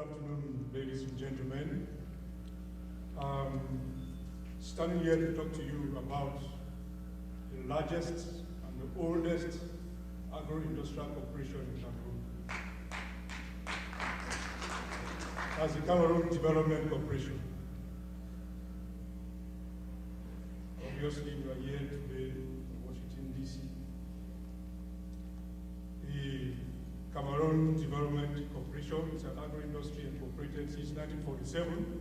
afternoon, ladies and gentlemen. Standing here to talk to you about the largest and the oldest agro-industrial corporation in Cameroon. That's the Cameroon Development Corporation. Obviously, we are here today in Washington, D.C. The Cameroon Development Corporation is an agro-industry incorporated since 1947.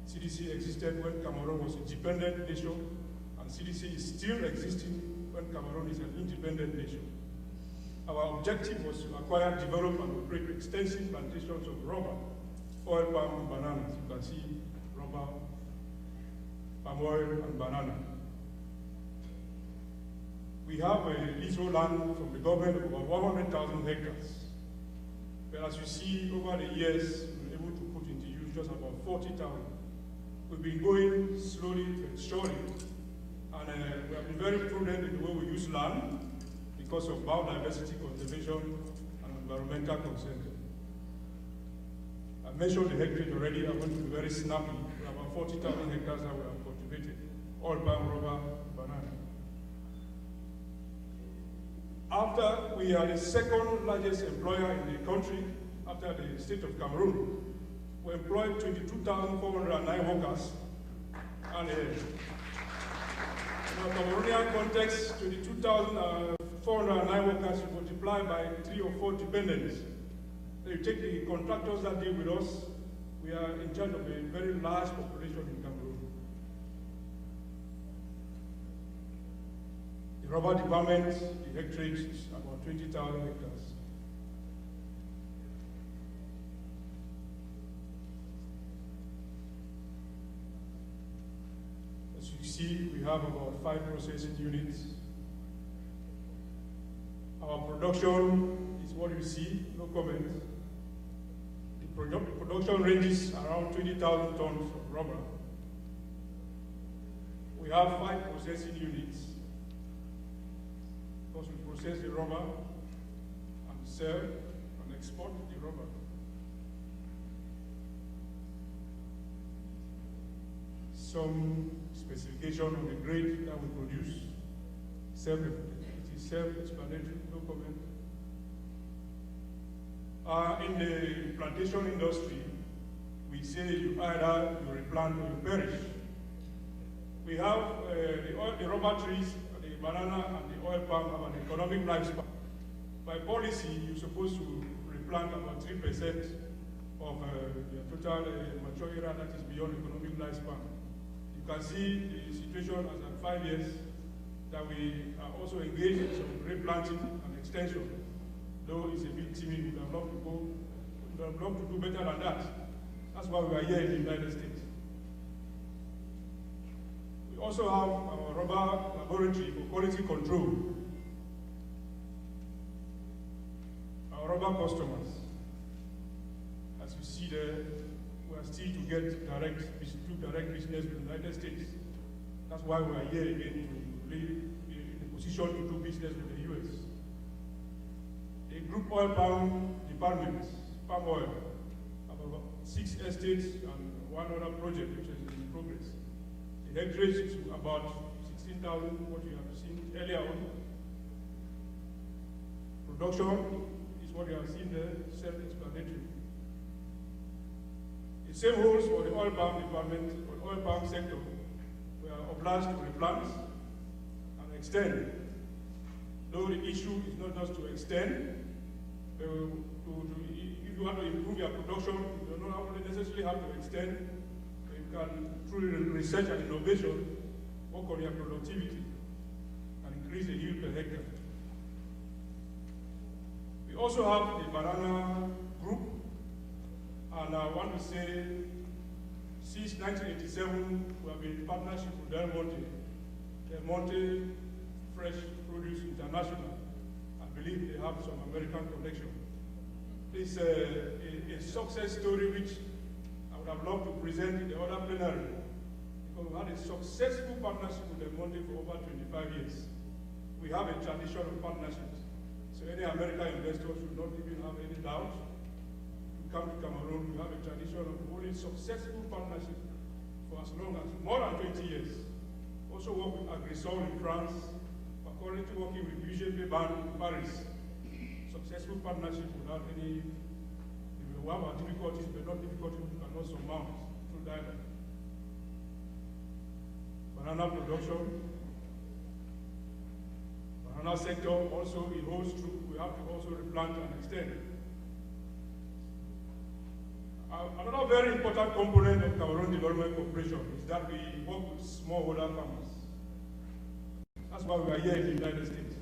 CDC existed when Cameroon was a dependent nation, and CDC is still existing when Cameroon is an independent nation. Our objective was to acquire, develop, and operate extensive plantations of rubber, oil palm, and bananas. You can see rubber, palm oil, and banana. We have a leasehold land from the government of about 100,000 hectares. But as you see, over the years, we've been able to put into use just about 40,000. We've been going slowly and surely, and we have been very prudent in the way we use land because of biodiversity conservation and environmental concern. I mentioned the hectare already. I'm going to be very snappy. We have about 40,000 hectares that we have cultivated, oil palm, rubber, banana. After we are the second largest employer in the country, after the state of Cameroon, we employed 22,409 workers. And in a Cameroonian context, 22,409 workers you multiply by 3 or 4 dependents. So you take the contractors that deal with us, we are in charge of a very large population in Cameroon. The rubber department, the hectarage is about 20,000 hectares. As you see, we have about 5 processing units. Our production is what you see, no comment. The production ranges around 20,000 tons of rubber. We have 5 processing units. Because we process the rubber and sell and export the rubber. Some specification of the grade that we produce, it is self-explanatory, no comment. In the plantation industry, we say you either you replant or you perish. We have the rubber trees, the banana and the oil palm have an economic lifespan. By policy, you're supposed to replant about 3% of your total mature area that is beyond economic lifespan. You can see the situation as at 5 years that we are also engaged in some replanting and extension. Though it's a bit timid, we would have loved to do better than that. That's why we are here in the United States. We also have our rubber laboratory for quality control. Our rubber customers, as you see there, we are still to get direct business with the United States. That's why we are here again to be in a position to do business with the US. The group oil palm department, palm oil, have about 6 estates and 1 other project which is in progress. The hectarage is about 16,000, what you have seen earlier on. Production is what you have seen there, self-explanatory. The same holds for the oil palm department, for the oil palm sector. We are obliged to replant and extend. Though the issue is not just to extend, if you want to improve your production, you do not necessarily have to extend. You can, through research and innovation, work on your productivity and increase the yield per hectare. We also have the banana group, and I want to say, since 1987, we have been in partnership with Del Monte Fresh Produce International. I believe they have some American connection. It's a success story which I would have loved to present in the other plenary, because we had a successful partnership with Del Monte for over 25 years. We have a tradition of partnerships, so any American investor should not even have any doubt to come to Cameroon, we have a tradition of holding successful partnership for as long as more than 20 years. Also work with Agrisol in France, we're currently working with UGP Ban in Paris. Successful partnership without any, we have our difficulties, but not difficulties we cannot surmount through dialogue. Banana production, banana sector also, it holds true. We have to also replant and extend. Another very important component of Cameroon Development Corporation is that we work with smallholder farmers. That's why we are here in the United States.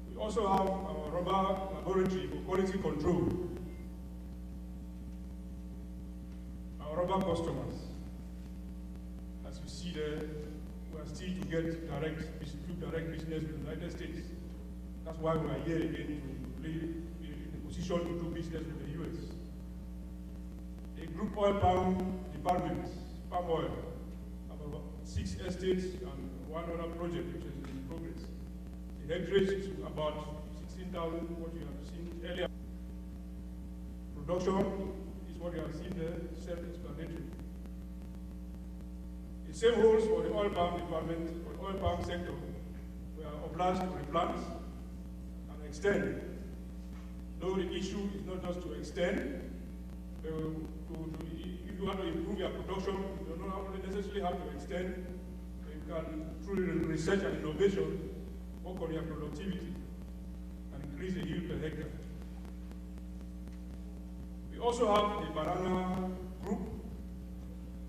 We also have our rubber laboratory for quality control. Our rubber customers, as you see there, we are still to get direct business with the United States. That's why we are here again to be in a position to do business with the US. A group oil palm department, palm oil, about 6 estates and one other project which is in progress. The hectares is about 16,000, what you have seen earlier. Production is what you have seen there, self-explanatory. The same holds for the oil palm department, or the oil palm sector. We are obliged to replant and extend. Though the issue is not just to extend, if you want to improve your production, you do not necessarily have to extend. You can, through research and innovation, work on your productivity and increase the yield per hectare. We also have the banana group,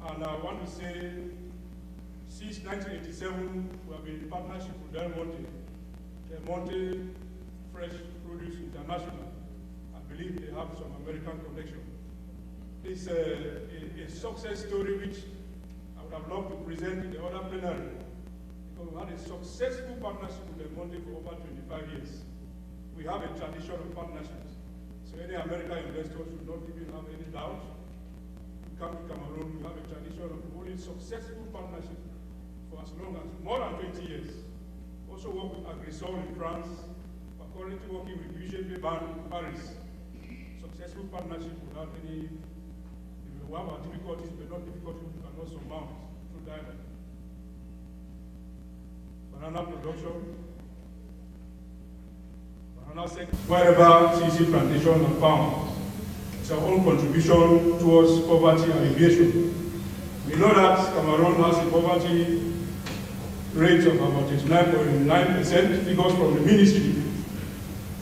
and I want to say, since 1987, we have been in partnership with Del Monte Fresh Produce International. I believe they have some American connection. It's a success story which I would have loved to present in the other plenary, because we had a successful partnership with Del Monte for over 25 years. We have a tradition of partnerships, so any American investor should not even have any doubt. We come to Cameroon, we have a tradition of holding successful partnerships for as long as more than 20 years. Also work with Agrisol in France. We're currently working with UGP Ban in Paris. Successful partnership without any, we have our difficulties, but not difficulties we cannot surmount through dialogue. Banana production, banana sector, wherever CC plantation are found, it's our own contribution towards poverty alleviation. We know that Cameroon has a poverty rate of about 89.9%, figures from the ministry,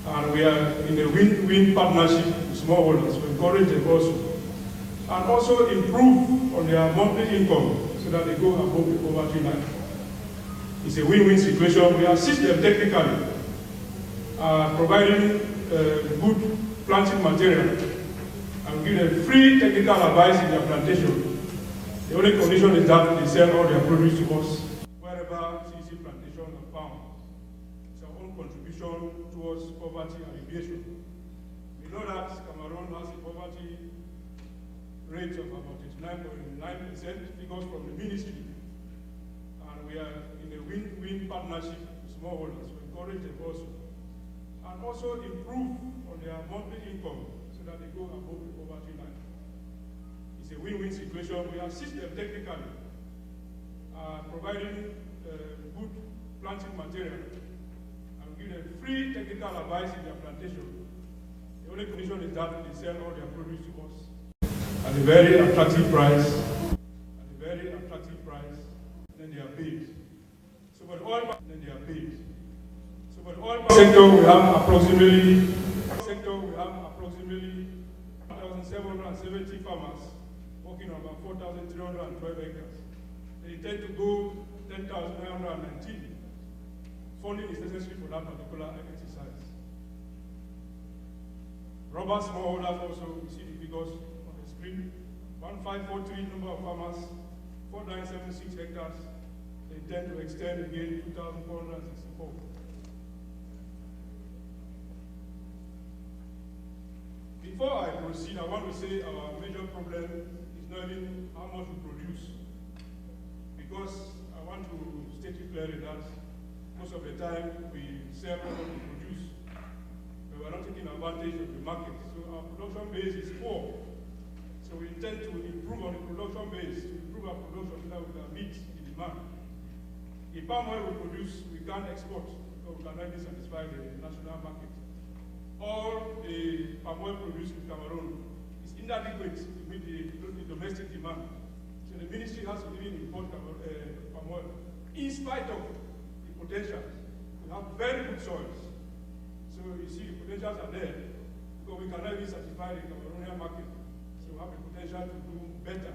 and we are in a win-win partnership with smallholders to encourage them also improve on their monthly income so that they go above the poverty line. It's a win-win situation. We assist them technically, providing good planting material, and give them free technical advice in their plantation. The only condition is that they sell all their produce to us. Wherever CC plantation are found, it's our own contribution towards poverty alleviation. We know that Cameroon has a poverty rate of about 89.9%, figures from the ministry, and we are in a win-win partnership with smallholders to encourage them and also improve on their monthly income so that they go above the poverty line. It's a win-win situation. We assist them technically, providing good planting material, and give them free technical advice in their plantation. The only condition is that they sell all their produce to us at a very attractive price, then they are paid. So for the oil then they are paid. So for the oil sector, we have approximately 1,770 farmers working on about 4,312 acres. They intend to go 10,919. Funding is necessary for that particular exercise. Rubber smallholders also, we see the figures on the screen. 1543 number of farmers, 4976 hectares. They intend to extend again 2,464. Before I proceed, I want to say our major problem is not even how much we produce, because I want to state it clearly that most of the time we sell what we produce. we are not taking advantage of the market. So our production base is poor. So we intend to improve on the production base, to improve our production so that we can meet the demand. The palm oil we produce, we can't export, because we cannot even satisfy the national market. All the palm oil produced in Cameroon is inadequate to meet the domestic demand. So the ministry has to even import palm oil. In spite of the potential, we have very good soils. So you see the potentials are there, because we cannot even satisfy the Cameroonian market. So we have the potential to do better.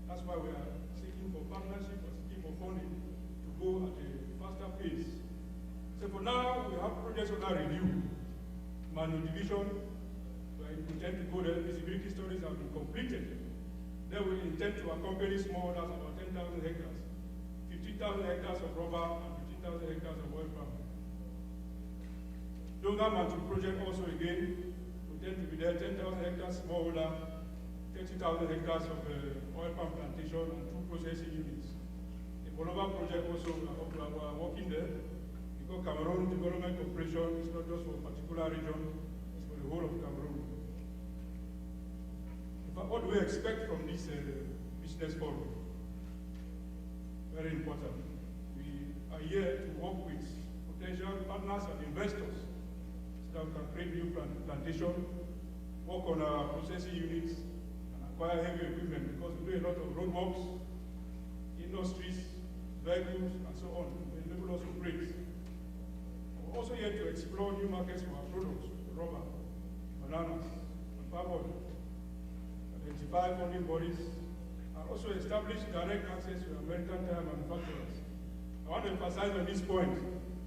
That's why we are seeking for partnership, or seeking for funding to go at a faster pace. So for now, we have projects under review. Manual division, we intend to go there. Feasibility studies have been completed. Then we intend to accompany smallholders about 10,000 hectares, 15,000 hectares of rubber, and 15,000 hectares of oil palm. Dongamantu project also again, we intend to be there, 10,000 hectares smallholder, 30,000 hectares of oil palm plantation, and 2 processing units. The Bolova project also, we are working there, because Cameroon Development Corporation is not just for a particular region, it's for the whole of Cameroon. What do we expect from this business forum? Very important. We are here to work with potential partners and investors so that we can create new plantation, work on our processing units, and acquire heavy equipment, because we do a lot of roadworks, industries, vehicles, and so on. We enable us to operate. We're also here to explore new markets for our products, rubber, bananas, and palm oil, identify funding bodies, and also establish direct access to American tire manufacturers. I want to emphasize on this point,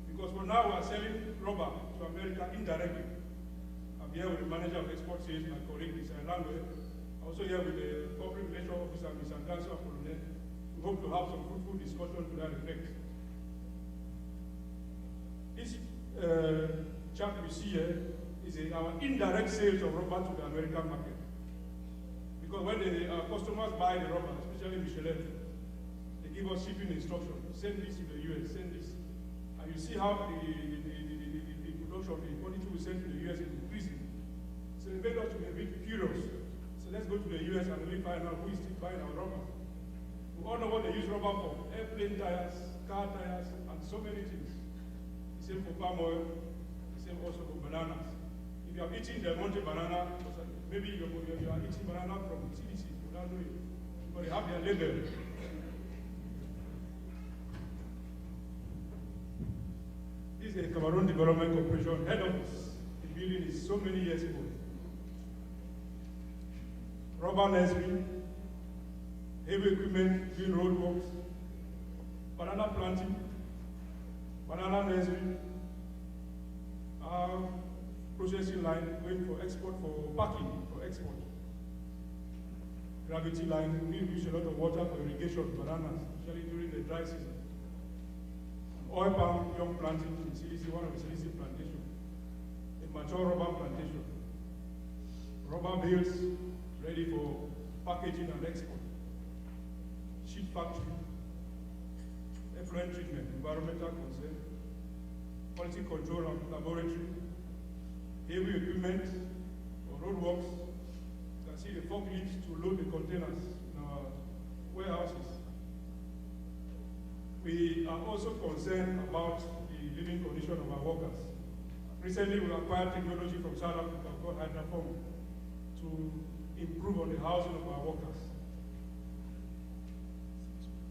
because for now we are selling rubber to America indirectly. I'm here with the manager of export sales, my colleague, Mr. Langwe. I'm also here with the corporate relations officer, Mr. Ganso Apollonet. We hope to have some fruitful discussion to that effect. This chart you see here is our indirect sales of rubber to the American market. Because when our customers buy the rubber, especially Michelin, they give us shipping instructions. Send this to the US, send this. And you see how the production, the quantity we send to the US is increasing. So it made us to be a bit curious. So let's go to the US and really find out who is still buying our rubber. We all know what they use rubber for: airplane tires, car tires, and so many things. The same for palm oil, the same also for bananas. If you are eating the Monte banana, maybe you are eating banana from CDC, you don't know it, but they have their label. This is the Cameroon Development Corporation head office. The building is so many years ago. Rubber nursery, heavy equipment, doing road works, banana planting, banana nursery, processing line going for export, for packing, for export. Gravity line, we use a lot of water for irrigation of bananas, especially during the dry season. Oil palm, young planting in Silisi, one of the Silisi plantation. A mature rubber plantation. Rubber bales ready for packaging and export. Sheet factory, effluent treatment, environmental concern, quality control and laboratory, heavy equipment for road works. You can see the forklifts to load the containers in our warehouses. We are also concerned about the living condition of our workers. Recently, we acquired technology from South Africa called Hydroform to improve on the housing of our workers.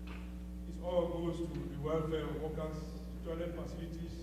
It all goes to the welfare of workers, toilet facilities,